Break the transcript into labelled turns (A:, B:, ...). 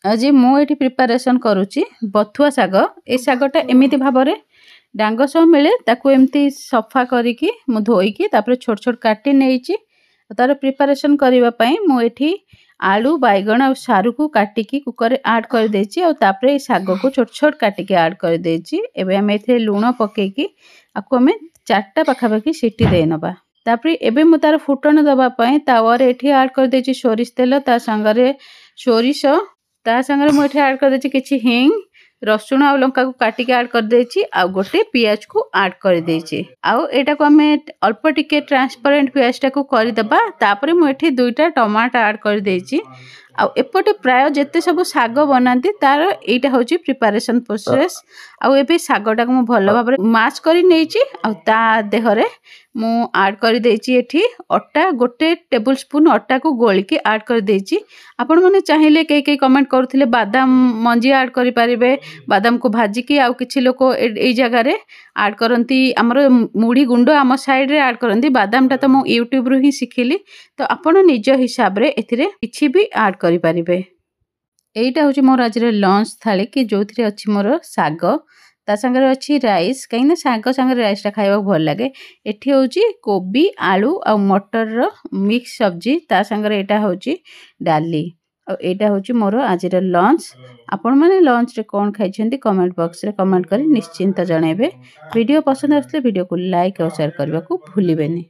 A: आज मुझे प्रिपरेशन करुच्ची बथुआ शाग। ए शागटा एमती भाव में डांग सह मिले ताकू एमती सफा करिकी मु धोईकी तापर छोट छोट काटी नहीं तार प्रिपरेशन करने मुझे आलू बैगण और सारू को काटिकी कुकर ऐड कर देछि और तापर शाग को छोट छोट काटिकी ऐड कर देछि। एबे हम एथे लूण पकेकी आपको हमें 4टा पाखापाखि सीटी दे नबा। तापर एबे मु तार फुटण दबा पई तावर एठी ऐड कर देछि सोरिष तेल ता संगरे सोरिष ता संगरे मु एठी ऐड कर देछि किछि हिंग रसुण और लंका को काटिके ऐड कर देछि आ गोटे पियाज को ऐड कर देछि आ एटा को हमें अल्प टिके ट्रांसपेरेंट पियाज टा को कर देबा। तापर मु एठी 2टा टमाटर ऐड कर देछि आ एपटे प्राय जेते सब साग बनाती तार एटा होची प्रिपरेशन प्रोसेस। आ एबे सागटा को मु भलो भाबरे मैश करि नेछि आ ता देहरे मु ऐड कर देछि एठी अट्टा गोटे टेबल स्पून अट्टा को गोली के ऐड कर देछि। आपण माने चाहिले के कमेंट करथिले बादाम मंजी ऐड करि परिबे बादाम को भाजी की आ किछि लोक ए जगह रे ऐड करंती हमर मुढ़ी गुंडो आम साइड रे ऐड करंती बादाम ता तो मु यूट्यूब रु ही सिखिली तो आपण निज हिसाब रे एथिरे किछि भी ऐड करि परिबे। एटा होची मोर आज रे लंच थाली कि जोथिरे अछि मोर साग ता संगे अच्छी राइस कहीं साग संगे राइस टा खाइबा भल लगे। एठी होची कोबी आलू और मटर रो मिक्स सब्जी ता संगे एटा होची डाली और एटा होची मोर आज रे लंच। आपण माने लंच रे कोन खाइ छंती कमेंट बॉक्स रे कमेंट करी निश्चिंत जणेबे। वीडियो पसंद आसले वीडियो को लाइक और शेयर करबा को भूलिबेनी।